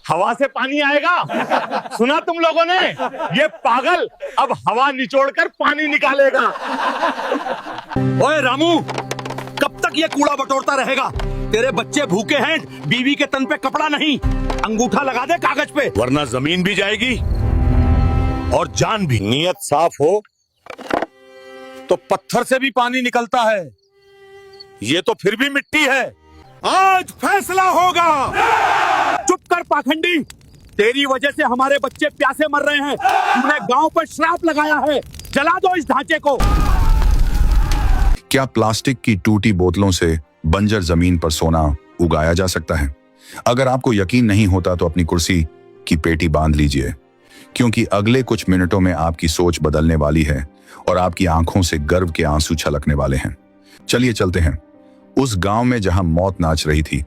हवा से पानी आएगा। सुना तुम लोगों ने? ये पागल अब हवा निचोड़कर पानी निकालेगा। ओए रामू, कब तक ये कूड़ा बटोरता रहेगा? तेरे बच्चे भूखे हैं, बीवी के तन पे कपड़ा नहीं। अंगूठा लगा दे कागज पे, वरना जमीन भी जाएगी और जान भी। नीयत साफ हो तो पत्थर से भी पानी निकलता है, ये तो फिर भी मिट्टी है। आज फैसला होगा। चुप कर पाखंडी, तेरी वजह से हमारे बच्चे प्यासे मर रहे हैं। तूने गांव पर श्राप लगाया है, जला दो इस ढांचे को। क्या प्लास्टिक की टूटी बोतलों से बंजर जमीन पर सोना उगाया जा सकता है? अगर आपको यकीन नहीं होता तो अपनी कुर्सी की पेटी बांध लीजिए, क्योंकि अगले कुछ मिनटों में आपकी सोच बदलने वाली है और आपकी आंखों से गर्व के आंसू छलकने वाले हैं। चलिए चलते हैं उस गांव में जहां मौत नाच रही थी।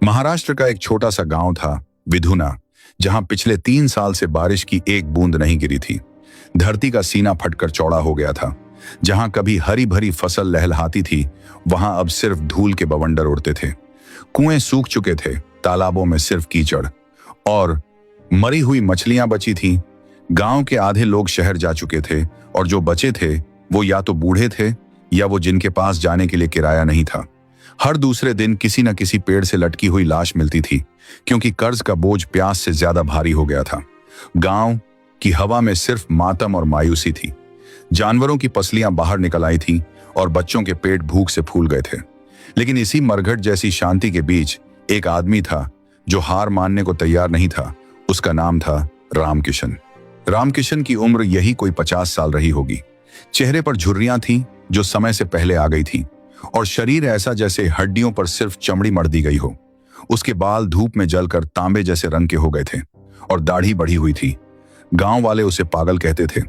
महाराष्ट्र का एक छोटा सा गांव था विधुना, जहां पिछले 3 साल से बारिश की एक बूंद नहीं गिरी थी। धरती का सीना फटकर चौड़ा हो गया था। जहां कभी हरी भरी फसल लहलहाती थी, वहां अब सिर्फ धूल के बवंडर उड़ते थे। कुएं सूख चुके थे, तालाबों में सिर्फ कीचड़ और मरी हुई मछलियां बची थीं। गांव के आधे लोग शहर जा चुके थे और जो बचे थे वो या तो बूढ़े थे या वो जिनके पास जाने के लिए किराया नहीं था। हर दूसरे दिन किसी न किसी पेड़ से लटकी हुई लाश मिलती थी, क्योंकि कर्ज का बोझ प्यास से ज्यादा भारी हो गया था। गांव की हवा में सिर्फ मातम और मायूसी थी। जानवरों की पसलियां बाहर निकल आई थीं और बच्चों के पेट भूख से फूल गए थे। लेकिन इसी मरघट जैसी शांति के बीच एक आदमी था जो हार मानने को तैयार नहीं था। उसका नाम था रामकिशन। रामकिशन की उम्र यही कोई 50 साल रही होगी। चेहरे पर झुर्रियां थीं जो समय से पहले आ गई थीं, और शरीर ऐसा जैसे हड्डियों पर सिर्फ चमड़ी मढ़ दी गई हो। उसके बाल धूप में जलकर तांबे जैसे रंग के हो गए थे और दाढ़ी बढ़ी हुई थी। गांव वाले उसे पागल कहते थे,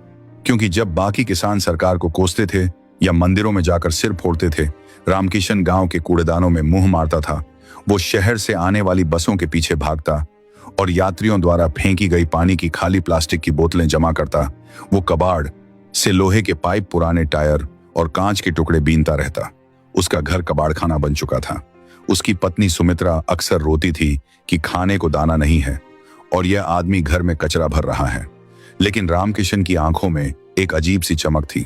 क्योंकि जब बाकी किसान सरकार को कोसते थे या मंदिरों में जाकर सिर फोड़ते थे, रामकिशन गांव के कूड़ेदानों में मुंह मारता था। वो शहर से आने वाली बसों के पीछे भागता और यात्रियों द्वारा फेंकी गई पानी की खाली प्लास्टिक की बोतलें जमा करता। वो कबाड़ से लोहे के पाइप, पुराने टायर और कांच के टुकड़े बीनता रहता। उसका घर कबाड़खाना बन चुका था। उसकी पत्नी सुमित्रा अक्सर रोती थी कि खाने को दाना नहीं है और यह आदमी घर में कचरा भर रहा है। लेकिन रामकिशन की आंखों में एक अजीब सी चमक थी।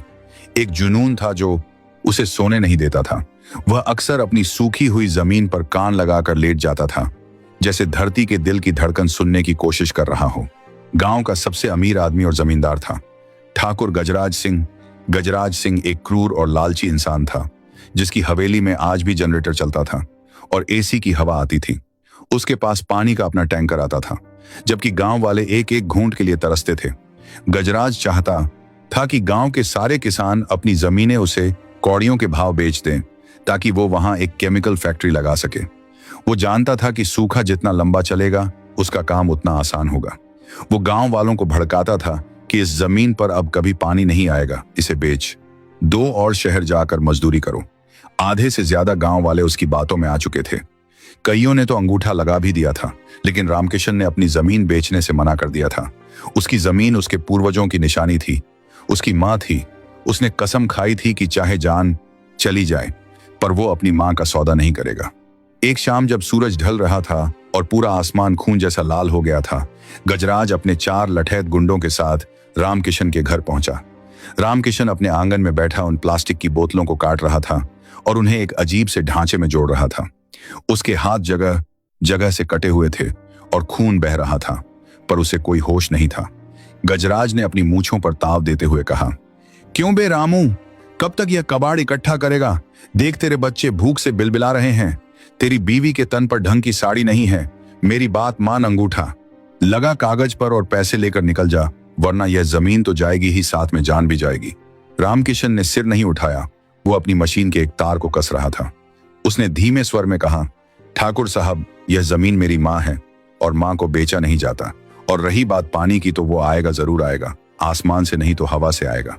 एक जुनून था जो उसे सोने नहीं देता था। वह अक्सर अपनी सूखी हुई जमीन पर कान लगाकर लेट जाता था, जैसे धरती के दिल की धड़कन सुनने की कोशिश कर रहा हो। गांव का सबसे अमीर आदमी और जमींदार था ठाकुर गजराज सिंह। गजराज सिंह एक क्रूर और लालची इंसान था, जिसकी हवेली में आज भी जनरेटर चलता था और एसी की हवा आती थी। उसके पास पानी का अपना टैंकर आता था, जबकि गांव वाले एक एक घूंट के लिए तरसते थे। गजराज चाहता था कि गांव के सारे किसान अपनी जमीनें उसे कौड़ियों के भाव बेच दें, ताकि वो वहां एक केमिकल फैक्ट्री लगा सके। वो जानता था कि सूखा जितना लंबा चलेगा, उसका काम उतना आसान होगा। वो गांव वालों को भड़काता था कि इस जमीन पर अब कभी पानी नहीं आएगा, इसे बेच दो और शहर जाकर मजदूरी करो। आधे से ज्यादा गांव वाले उसकी बातों में आ चुके थे। कईयों ने तो अंगूठा लगा भी दिया था, लेकिन रामकिशन ने अपनी जमीन बेचने से मना कर दिया था। उसकी जमीन उसके पूर्वजों की निशानी थी, उसकी मां थी। उसने कसम खाई थी कि चाहे जान चली जाए, पर वो अपनी मां का सौदा नहीं करेगा। एक शाम जब सूरज ढल रहा था और पूरा आसमान खून जैसा लाल हो गया था, गजराज अपने 4 लठैत गुंडों के साथ रामकिशन के घर पहुंचा। रामकिशन अपने आंगन में बैठा उन प्लास्टिक की बोतलों को काट रहा था और उन्हें एक अजीब से ढांचे में जोड़ रहा था। उसके हाथ जगह जगह से कटे हुए थे और खून बह रहा था, पर उसे कोई होश नहीं था। गजराज ने अपनी मूंछों पर ताव देते हुए कहा, क्यों बे रामू, कब तक यह कबाड़ इकट्ठा करेगा? देख, तेरे बच्चे भूख से बिलबिला रहे हैं। तेरी बीवी के तन पर ढंग की साड़ी नहीं है। मेरी बात मान, अंगूठा लगा कागज पर और पैसे लेकर निकल जा, वरना यह जमीन तो जाएगी ही, साथ में जान भी जाएगी। रामकिशन ने सिर नहीं उठाया। वो अपनी मशीन के एक तार को कस रहा था। उसने धीमे स्वर में कहा, ठाकुर साहब, यह जमीन मेरी माँ है और माँ को बेचा नहीं जाता। और रही बात पानी की, तो वो आएगा, जरूर आएगा। आसमान से नहीं तो हवा से आएगा।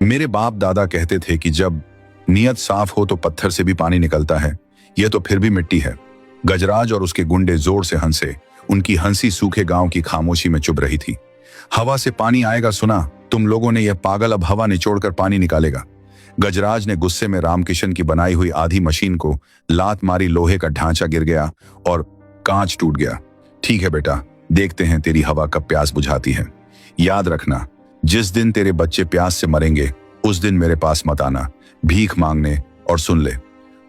मेरे बाप दादा कहते थे कि जब नीयत साफ हो तो पत्थर से भी पानी निकलता है। यह तो फिर भी मिट्टी है। गजराज और उसके गुंडे जोर से हंसे। उनकी हंसी सूखे गांव की खामोशी में चुभ रही थी। हवा से पानी आएगा सुना? तुम लोगों ने, यह पागल अब हवा निचोड़कर पानी निकालेगा। गजराज ने गुस्से में रामकिशन की बनाई हुई आधी मशीन को लात मारी। लोहे का ढांचा गिर गया और कांच टूट गया। ठीक है बेटा, देखते हैं तेरी हवा कब प्यास बुझाती है। याद रखना, जिस दिन तेरे बच्चे प्यास से मरेंगे उस दिन मेरे पास मत आना भीख मांगने। और सुन ले,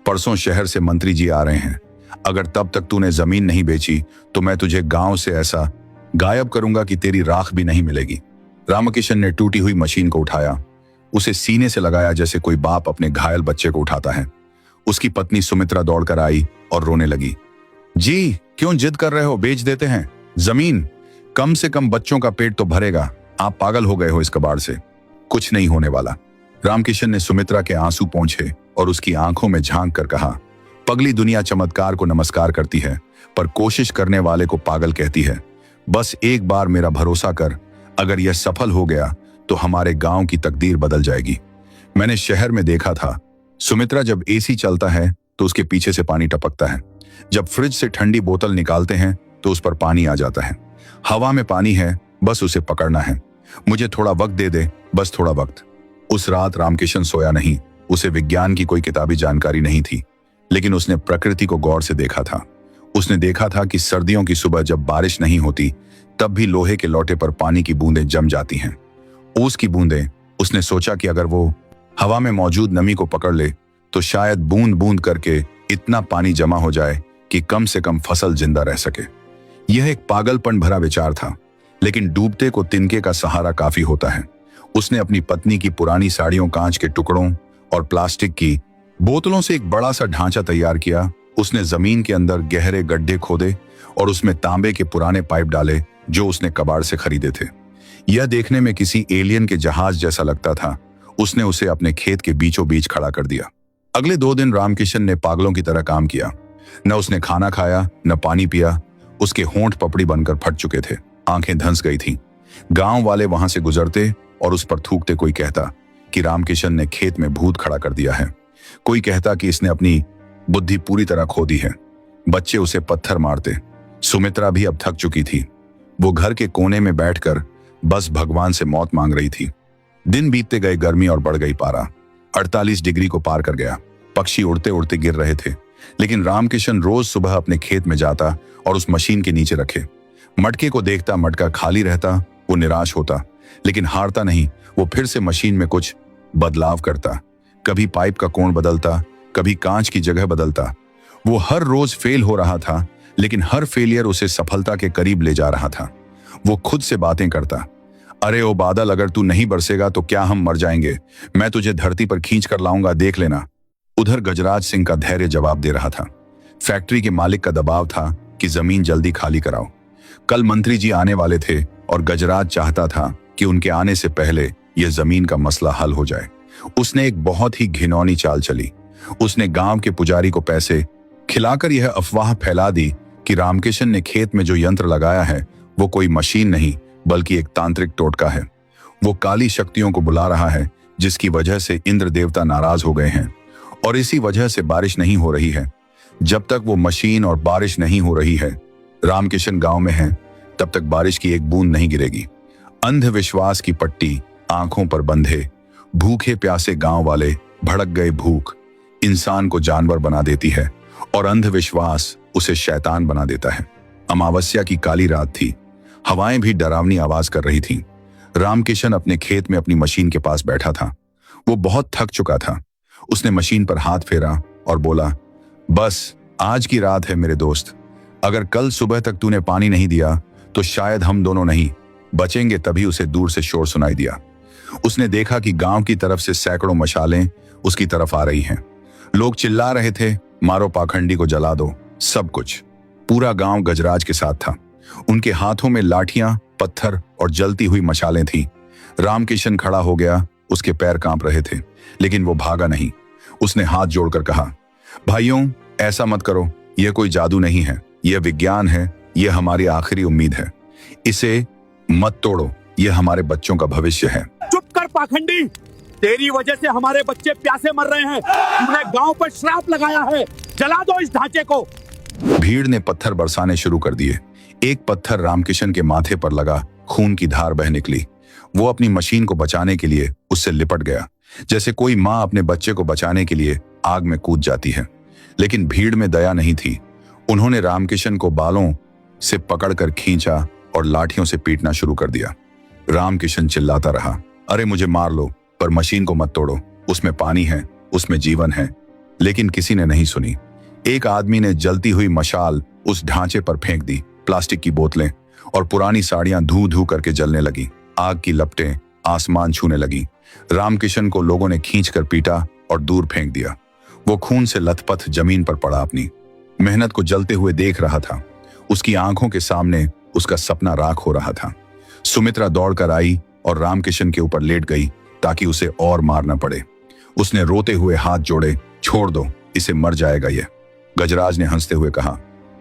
परसों शहर से मंत्री जी आ रहे हैं। अगर तब तक तूने जमीन नहीं बेची तो मैं तुझे गांव से ऐसा गायब करूंगा कि तेरी राख भी नहीं मिलेगी। रामकिशन ने टूटी हुई मशीन को उठाया, उसे सीने से लगाया जैसे कोई बाप अपने घायल बच्चे को उठाता है। उसकी पत्नी सुमित्रा दौड़कर आई और रोने लगी। जी क्यों जिद कर रहे हो, बेच देते हैं जमीन, कम से कम बच्चों का पेट तो भरेगा। आप पागल हो गए हो इस कबाड़ से, कुछ नहीं होने वाला। रामकिशन ने सुमित्रा के आंसू पोंछे और उसकी आंखों में झांक कर कहा, पगली दुनिया चमत्कार को नमस्कार करती है पर कोशिश करने वाले को पागल कहती है। बस एक बार मेरा भरोसा कर, अगर यह सफल हो गया तो हमारे गांव की तकदीर बदल जाएगी। मैंने शहर में देखा था, सुमित्रा, जब एसी चलता है तो उसके पीछे से पानी टपकता है, जब फ्रिज से ठंडी बोतल निकालते हैं तो उस पर पानी आ जाता है। हवा में पानी है, बस उसे पकड़ना है। मुझे थोड़ा वक्त दे दे, बस थोड़ा वक्त। उस रात रामकिशन सोया नहीं। उसे विज्ञान की कोई किताबी जानकारी नहीं थी, लेकिन उसने प्रकृति को गौर से देखा था। उसने देखा था कि सर्दियों की सुबह जब बारिश नहीं होती तब भी लोहे के लोटे पर पानी की बूंदें जम जाती हैं, ओस की बूंदें। उसने सोचा कि अगर वो हवा में मौजूद नमी को पकड़ ले तो शायद बूंद बूंद करके इतना पानी जमा हो जाए कि कम से कम फसल जिंदा रह सके। यह एक पागलपन भरा विचार था, लेकिन डूबते को तिनके का सहारा काफी होता है। उसने अपनी पत्नी की पुरानी साड़ियों, कांच के टुकड़ों और प्लास्टिक की बोतलों से एक बड़ा सा ढांचा तैयार किया। उसने जमीन के अंदर गहरे गड्ढे खोदे और उसमें तांबे के पुराने पाइप डाले जो उसने कबाड़ से खरीदे थे। यह देखने में किसी एलियन के जहाज जैसा लगता था। उसने उसे अपने खेत के बीचों बीच खड़ा कर दिया। अगले 2 दिन रामकिशन ने पागलों की तरह काम किया। न उसने खाना खाया, न पानी पिया। उसके होंठ पपड़ी बनकर फट चुके थे, आंखें धंस गई थीं। गांव वाले वहां से गुजरते और उस पर थूकते। कोई कहता कि रामकिशन ने खेत में भूत खड़ा कर दिया है, कोई कहता कि इसने अपनी बुद्धि पूरी तरह खो दी है। बच्चे उसे पत्थर मारते। सुमित्रा भी अब थक चुकी थी। वो घर के कोने में बैठकर बस भगवान से मौत मांग रही थी। दिन बीतते गए, गर्मी और बढ़ गई। पारा 48 डिग्री को पार कर गया। पक्षी उड़ते उड़ते गिर रहे थे, लेकिन रामकिशन रोज सुबह अपने खेत में जाता और उस मशीन के नीचे रखे मटके को देखता। मटका खाली रहता। वो निराश होता, लेकिन हारता नहीं। वो फिर से मशीन में कुछ बदलाव करता। कभी पाइप का कोण बदलता, कभी कांच की जगह बदलता। वो हर रोज फेल हो रहा था, लेकिन हर फेलियर उसे सफलता के करीब ले जा रहा था। वो खुद से बातें करता, अरे ओ बादल, अगर तू नहीं बरसेगा तो क्या हम मर जाएंगे? मैं तुझे धरती पर खींच कर लाऊंगा, देख लेना। उधर गजराज सिंह का धैर्य जवाब दे रहा था। फैक्ट्री के मालिक का दबाव था कि जमीन जल्दी खाली कराओ। कल मंत्री जी आने वाले थे और गजराज चाहता था कि उनके आने से पहले यह जमीन का मसला हल हो जाए। उसने एक बहुत ही घिनौनी चाल चली। उसने गांव के पुजारी को पैसे खिलाकर यह अफवाह फैला दी कि रामकिशन ने खेत में जो यंत्र लगाया है वो कोई मशीन नहीं बल्कि एक तांत्रिक टोटका है। वो काली शक्तियों को बुला रहा है, जिसकी वजह से इंद्र देवता नाराज हो गए हैं और इसी वजह से बारिश नहीं हो रही है। जब तक वो मशीन और बारिश नहीं हो रही है, रामकिशन गांव में है, तब तक बारिश की एक बूंद नहीं गिरेगी। अंधविश्वास की पट्टी आंखों पर बंधे भूखे प्यासे गांव वाले भड़क गए। भूख इंसान को जानवर बना देती है और अंधविश्वास उसे शैतान बना देता है। अमावस्या की काली रात थी। हवाएं भी डरावनी आवाज कर रही थीं। रामकिशन अपने खेत में अपनी मशीन के पास बैठा था। वो बहुत थक चुका था। उसने मशीन पर हाथ फेरा और बोला, बस आज की रात है मेरे दोस्त। अगर कल सुबह तक तूने पानी नहीं दिया तो शायद हम दोनों नहीं बचेंगे। तभी उसे दूर से शोर सुनाई दिया। उसने देखा कि गांव की तरफ से सैकड़ों मशालें उसकी तरफ आ रही हैं। लोग चिल्ला रहे थे, मारो पाखंडी को, जला दो। सब कुछ, पूरा गांव गजराज के साथ था। उनके हाथों में लाठियां, पत्थर और जलती हुई मशालें थीं। रामकिशन खड़ा हो गया। उसके पैर कांप रहे थे, लेकिन वो भागा नहीं। उसने हाथ जोड़कर कहा, भाइयों, ऐसा मत करो। यह कोई जादू नहीं है, यह विज्ञान है। यह हमारी आखिरी उम्मीद है। इसे मत तोड़ो, यह हमारे बच्चों का भविष्य है। चुप कर पाखंडी, तेरी वजह से हमारे बच्चे प्यासे मर रहे हैं। तूने गांव पर श्राप लगाया है, जला दो इस ढांचे को। भीड़ ने पत्थर बरसाने शुरू कर दिए। एक पत्थर रामकिशन के माथे पर लगा, खून की धार बह निकली। वो अपनी मशीन को बचाने के लिए उससे लिपट गया, जैसे कोई माँ अपने बच्चे को बचाने के लिए आग में कूद जाती है। लेकिन भीड़ में दया नहीं थी। उन्होंने रामकिशन को बालों से पकड़कर खींचा और लाठियों से पीटना शुरू कर दिया। रामकिशन चिल्लाता रहा, अरे मुझे मार लो, पर मशीन को मत तोड़ो, उसमें पानी है, उसमें जीवन है। लेकिन किसी ने नहीं सुनी। एक आदमी ने जलती हुई मशाल उस ढांचे पर फेंक दी। प्लास्टिक की बोतलें और पुरानी साड़ियां धू धू करके जलने लगी। आग की लपटें आसमान छूने लगी। रामकिशन को लोगों ने खींचकर पीटा और दूर फेंक दिया। वो खून से लथपथ जमीन पर पड़ा अपनी मेहनत को जलते हुए देख रहा था। उसकी आंखों के सामने उसका सपना राख हो रहा था। सुमित्रा दौड़कर आई और रामकिशन के ऊपर लेट गई ताकि उसे और मार न पड़े। उसने रोते हुए हाथ जोड़े, छोड़ दो, इसे मर जाएगा ये। गजराज ने हंसते हुए कहा,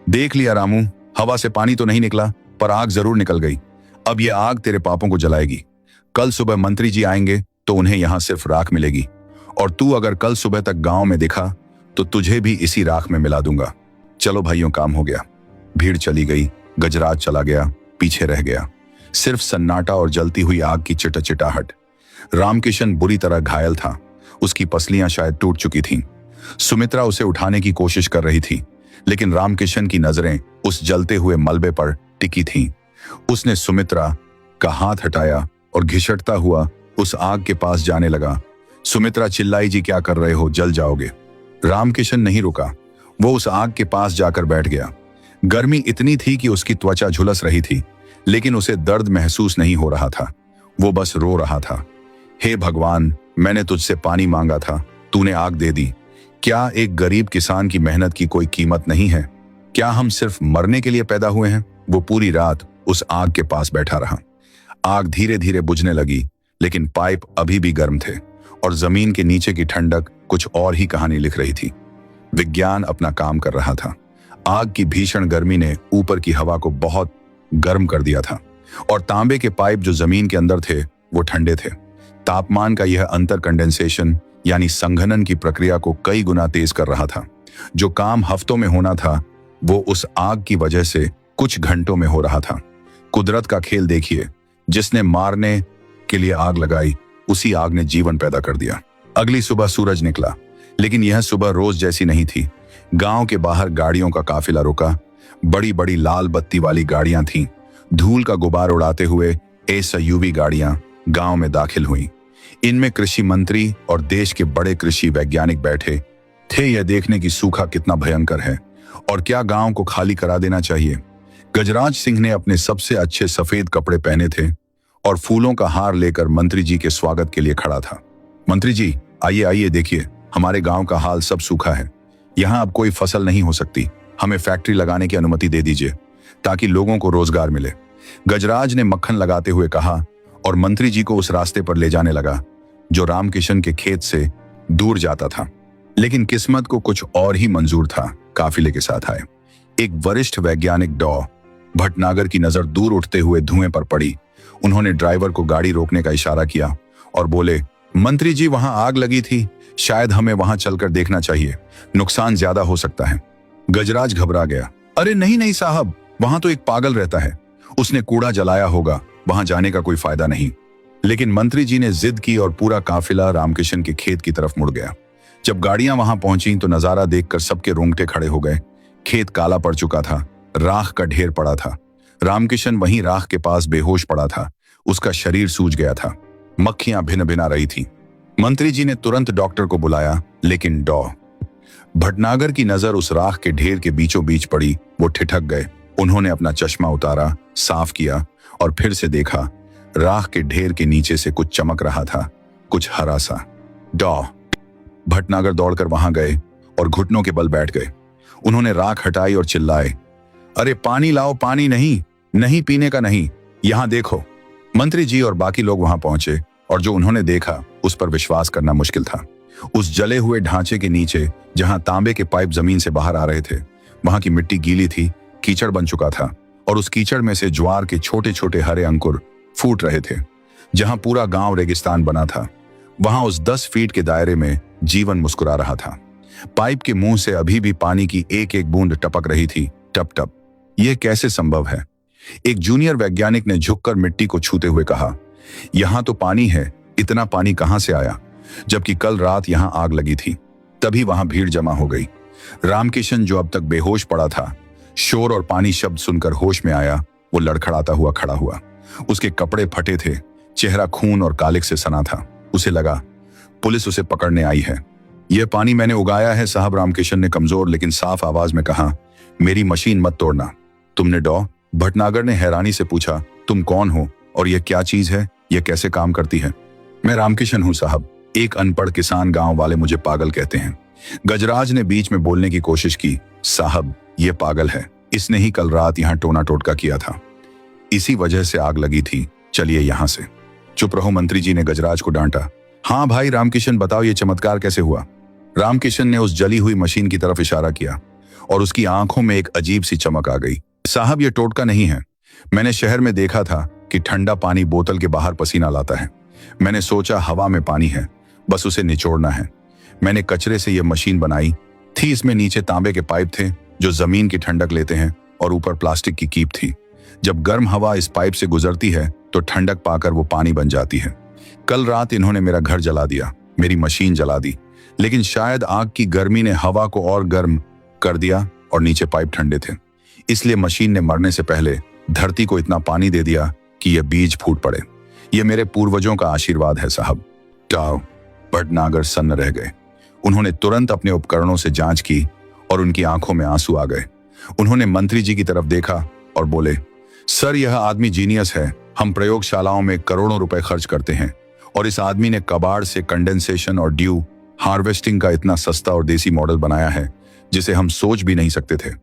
देख लिया रामू, हवा से पानी तो नहीं निकला, पर आग जरूर निकल गई। अब ये आग तेरे पापों को जलाएगी। कल सुबह मंत्री जी आएंगे तो उन्हें यहां सिर्फ राख मिलेगी, और तू अगर कल सुबह तक गांव में दिखा तो तुझे भी इसी राख में मिला दूंगा। चलो भाइयों, काम हो गया। भीड़ चली गई। गजराज चला गया, पीछे रह गया सिर्फ सन्नाटा और जलती हुई आग की चिटाहट। रामकिशन बुरी तरह घायल था। उसकी पसलियां शायद टूट चुकी थीं। सुमित्रा उसे उठाने की कोशिश कर रही थी, लेकिन रामकिशन की नजरें उस जलते हुए मलबे पर टिकी थीं। उसने सुमित्रा का हाथ हटाया और घिसटता हुआ उस आग के पास जाने लगा। सुमित्रा चिल्लाई, जी क्या कर रहे हो, जल जाओगे। रामकिशन नहीं रुका। वो उस आग के पास जाकर बैठ गया। गर्मी इतनी थी कि उसकी त्वचा झुलस रही थी, लेकिन उसे दर्द महसूस नहीं हो रहा था। वो बस रो रहा था, हे भगवान, मैंने तुझसे पानी मांगा था, तूने आग दे दी। क्या एक गरीब किसान की मेहनत की कोई कीमत नहीं है? क्या हम सिर्फ मरने के लिए पैदा हुए हैं? वो पूरी रात उस आग के पास बैठा रहा। आग धीरे धीरे बुझने लगी, लेकिन पाइप अभी भी गर्म थे और जमीन के नीचे की ठंडक कुछ और ही कहानी लिख रही थी। विज्ञान अपना काम कर रहा था। आग की भीषण गर्मी ने ऊपर की हवा को बहुत गर्म कर दिया था, और तांबे के पाइप जो जमीन के अंदर थे वो ठंडे थे। तापमान का यह अंतर कंडेंसेशन यानी संघनन की प्रक्रिया को कई गुना तेज कर रहा था। जो काम हफ्तों में होना था वो उस आग की वजह से कुछ घंटों में हो रहा था। कुदरत का खेल देखिए, जिसने मारने के लिए आग लगाई, उसी आग ने जीवन पैदा कर दिया। अगली सुबह सूरज निकला, लेकिन यह सुबह रोज जैसी नहीं थी। गांव के बाहर गाड़ियों का काफिला रुका। बड़ी बड़ी लाल बत्ती वाली गाड़ियां थीं। धूल का गुबार उड़ाते हुए एसयूवी गाड़ियां गांव में दाखिल हुईं। इनमें कृषि मंत्री और देश के बड़े कृषि वैज्ञानिक बैठे थे, यह देखने की सूखा कितना भयंकर है और क्या गांव को खाली करा देना चाहिए। गजराज सिंह ने अपने सबसे अच्छे सफेद कपड़े पहने थे और फूलों का हार लेकर मंत्री जी के स्वागत के लिए खड़ा था। मंत्री जी, आइए आइए, देखिए हमारे गांव का हाल सब सूखा है। यहाँ अब कोई फसल नहीं हो सकती। हमें फैक्ट्री लगाने की अनुमति दे दीजिए ताकि लोगों को रोजगार मिले। गजराज ने मक्खन लगाते हुए कहा और मंत्री जी को उस रास्ते पर ले जाने लगा जो रामकिशन के खेत से दूर जाता था। लेकिन किस्मत को कुछ और ही मंजूर था। काफिले के साथ आए एक वरिष्ठ वैज्ञानिक डॉ भटनागर की नजर दूर उठते हुए धुएं पर पड़ी। उन्होंने ड्राइवर को गाड़ी रोकने का इशारा किया और बोले, मंत्री जी वहां आग लगी थी, शायद हमें वहां चलकर देखना चाहिए, नुकसान ज्यादा हो सकता है। गजराज घबरा गया, अरे नहीं नहीं साहब, वहां तो एक पागल रहता है, उसने कूड़ा जलाया होगा, वहां जाने का कोई फायदा नहीं। लेकिन मंत्री जी ने जिद की और पूरा काफिला रामकिशन के खेत की तरफ मुड़ गया। जब गाड़ियां वहां पहुंची तो नजारा देखकर सबके रोंगटे खड़े हो गए। खेत काला पड़ चुका था, राख का ढेर पड़ा था। रामकिशन वहीं राख के पास बेहोश पड़ा था। उसका शरीर सूज गया था, मक्खियां भिन भिना रही थी। मंत्री जी ने तुरंत डॉक्टर को बुलाया, लेकिन डॉ भटनागर की नजर उस राख के ढेर के बीचों बीच पड़ी। वो ठिठक गए। उन्होंने अपना चश्मा उतारा, साफ किया और फिर से देखा। राख के ढेर के नीचे से कुछ चमक रहा था, कुछ हरा सा। डॉ भटनागर दौड़कर वहां गए और घुटनों के बल बैठ गए। उन्होंने राख हटाई और चिल्लाए, अरे पानी लाओ, पानी नहीं, नहीं पीने का नहीं, यहां देखो। मंत्री जी और बाकी लोग वहां पहुंचे और जो उन्होंने देखा उस पर विश्वास करना मुश्किल था। उस जले हुए ढांचे के नीचे जहां तांबे के पाइप जमीन से बाहर आ रहे थे, वहां की मिट्टी गीली थी, कीचड़ बन चुका था और उस कीचड़ में से ज्वार के छोटे छोटे हरे अंकुर फूट रहे थे। जहां पूरा गांव रेगिस्तान बना था, वहां उस 10 फीट के दायरे में जीवन मुस्कुरा रहा था। पाइप के मुंह से अभी भी पानी की एक एक बूंद टपक रही थी, टप टप। यह कैसे संभव है? एक जूनियर वैज्ञानिक ने झुककर मिट्टी को छूते हुए कहा, यहां तो पानी है, इतना पानी कहां से आया? जबकि कल रात यहां आग लगी थी। तभी वहां भीड़ जमा हो गई। रामकिशन जो अब तक बेहोश पड़ा था, शोर और पानी शब्द सुनकर होश में आया। वो लड़खड़ाता हुआ खड़ा हुआ। उसके कपड़े फटे थे, चेहरा खून और कालिक से सना था। उसे लगा पुलिस उसे पकड़ने आई है। यह पानी मैंने उगाया है साहब, रामकिशन ने कमजोर लेकिन साफ आवाज में कहा। मेरी मशीन मत तोड़ना। तुमने डॉ? भटनागर ने हैरानी से पूछा। तुम कौन हो और यह क्या चीज है? यह कैसे काम करती है? मैं रामकिशन हूं साहब, एक अनपढ़ किसान। गांव वाले मुझे पागल कहते हैं। गजराज ने बीच में बोलने की कोशिश की। साहब, यह पागल है। इसने ही कल रात यहां टोना टोटका किया था, इसी वजह से आग लगी थी। चलिए यहां से। चुप रहो, मंत्री जी ने गजराज को डांटा। हाँ भाई रामकिशन, बताओ ये चमत्कार कैसे हुआ? रामकिशन ने उस जली हुई मशीन की तरफ इशारा किया और उसकी आंखों में एक अजीब सी चमक आ गई। साहब, ये टोटका नहीं है। मैंने शहर में देखा था कि ठंडा पानी बोतल के बाहर पसीना लाता है। मैंने सोचा हवा में पानी है, बस उसे निचोड़ना है। मैंने कचरे से यह मशीन बनाई थी। इसमें नीचे तांबे के पाइप थे जो जमीन की ठंडक लेते हैं और ऊपर प्लास्टिक की कीप थी। जब गर्म हवा इस पाइप से गुजरती है तो ठंडक पाकर वो पानी बन जाती है। कल रात इन्होंने मेरा घर जला दिया, मेरी मशीन जला दी, लेकिन शायद आग की गर्मी ने हवा को और गर्म कर दिया और नीचे पाइप ठंडे थे। इसलिए मशीन ने मरने से पहले धरती को इतना पानी दे दिया कि यह बीज फूट पड़े। यह मेरे पूर्वजों का आशीर्वाद है साहब। टाओ भटनागर सन्न रह गए। उन्होंने तुरंत अपने उपकरणों से जांच की और उनकी आंखों में आंसू आ गए। उन्होंने मंत्री जी की तरफ देखा और बोले, सर यह आदमी जीनियस है। हम प्रयोगशालाओं में करोड़ों रुपए खर्च करते हैं और इस आदमी ने कबाड़ से कंडेंसेशन और ड्यू हार्वेस्टिंग का इतना सस्ता और देसी मॉडल बनाया है जिसे हम सोच भी नहीं सकते थे।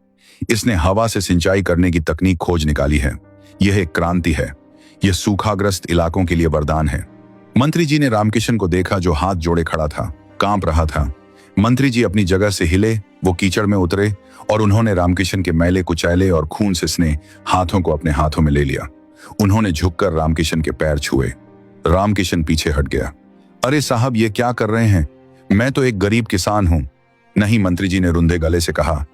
इसने हवा से सिंचाई करने की तकनीक खोज निकाली है। यह एक क्रांति है। यह सूखाग्रस्त इलाकों के लिए वरदान है। मंत्री जी ने रामकिशन को देखा जो हाथ जोड़े खड़ा था, कांप रहा था। मंत्री जी अपनी जगह से हिले, वो कीचड़ में उतरे और उन्होंने रामकिशन के मैले कुचैले और खून से सने हाथों को अपने हाथों में ले लिया। उन्होंने झुककर रामकिशन के पैर छुए। रामकिशन पीछे हट गया। अरे साहब, ये क्या कर रहे हैं? मैं तो एक गरीब किसान हूं। नहीं, मंत्री जी ने रुंधे गले से कहा।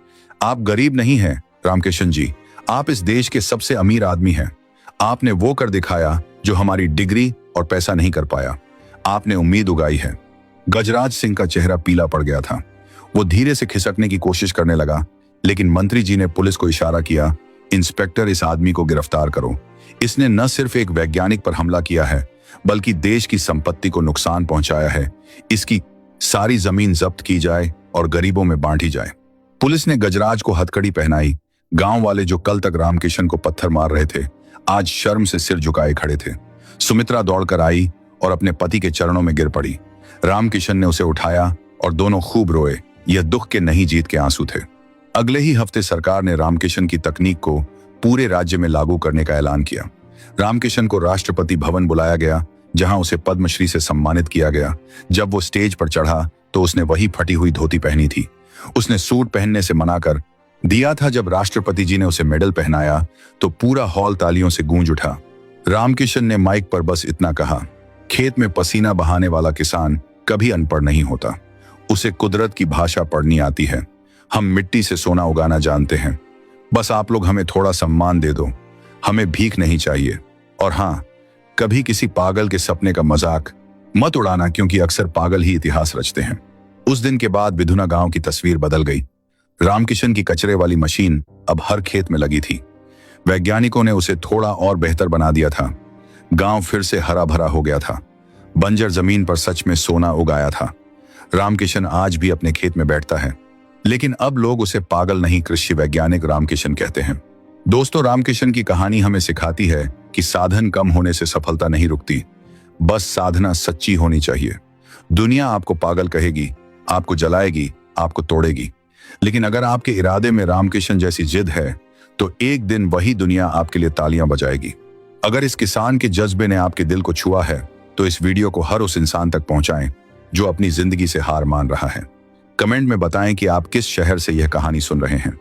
आप गरीब नहीं हैं रामकिशन जी, आप इस देश के सबसे अमीर आदमी हैं। आपने वो कर दिखाया जो हमारी डिग्री और पैसा नहीं कर पाया। आपने उम्मीद उगाई है। गजराज सिंह का चेहरा पीला पड़ गया था। वो धीरे से खिसकने की कोशिश करने लगा, लेकिन मंत्री जी ने पुलिस को इशारा किया, इंस्पेक्टर इस आदमी को गिरफ्तार करो। इसने न सिर्फ एक वैज्ञानिक पर हमला किया है बल्कि देश की संपत्ति को नुकसान पहुंचाया है। इसकी सारी जमीन जब्त की जाए और गरीबों में बांटी जाए। पुलिस ने गजराज को हथकड़ी पहनाई। गांव वाले जो कल तक रामकिशन को पत्थर मार रहे थे आज शर्म से सिर झुकाए खड़े थे। सुमित्रा दौड़कर आई और अपने पति के चरणों में गिर पड़ी। रामकिशन ने उसे उठाया और दोनों खूब रोए। यह दुख के नहीं जीत के आंसू थे। अगले ही हफ्ते सरकार ने रामकिशन की तकनीक को पूरे राज्य में लागू करने का ऐलान किया। रामकिशन को राष्ट्रपति भवन बुलाया गया जहां उसे पद्मश्री से सम्मानित किया गया। जब वो स्टेज पर चढ़ा तो उसने वही फटी हुई धोती पहनी थी। उसने सूट पहनने से मना कर दिया था। जब राष्ट्रपति जी ने उसे मेडल पहनाया तो पूरा हॉल तालियों से गूंज उठा। रामकिशन ने माइक पर बस इतना कहा, खेत में पसीना बहाने वाला किसान कभी अनपढ़ नहीं होता। उसे कुदरत की भाषा पढ़नी आती है। हम मिट्टी से सोना उगाना जानते हैं। बस आप लोग हमें थोड़ा सम्मान दे दो। हमें भीख नहीं चाहिए। और हाँ, कभी किसी पागल के सपने का मजाक मत उड़ाना, क्योंकि अक्सर पागल ही इतिहास रचते हैं। उस दिन के बाद विधुना गांव की तस्वीर बदल गई। रामकिशन की कचरे वाली मशीन अब हर खेत में लगी थी। वैज्ञानिकों ने उसे थोड़ा और बेहतर बना दिया था। गांव फिर से हरा भरा हो गया था। बंजर जमीन पर सच में सोना उगाया था। रामकिशन आज भी अपने खेत में बैठता है, लेकिन अब लोग उसे पागल नहीं, कृषि वैज्ञानिक रामकिशन कहते हैं। दोस्तों, रामकिशन की कहानी हमें सिखाती है कि साधन कम होने से सफलता नहीं रुकती, बस साधना सच्ची होनी चाहिए। दुनिया आपको पागल कहेगी, आपको जलाएगी, आपको तोड़ेगी, लेकिन अगर आपके इरादे में रामकिशन जैसी जिद है तो एक दिन वही दुनिया आपके लिए तालियां बजाएगी। अगर इस किसान के जज्बे ने आपके दिल को छुआ है तो इस वीडियो को हर उस इंसान तक पहुंचाएं जो अपनी जिंदगी से हार मान रहा है। कमेंट में बताएं कि आप किस शहर से यह कहानी सुन रहे हैं।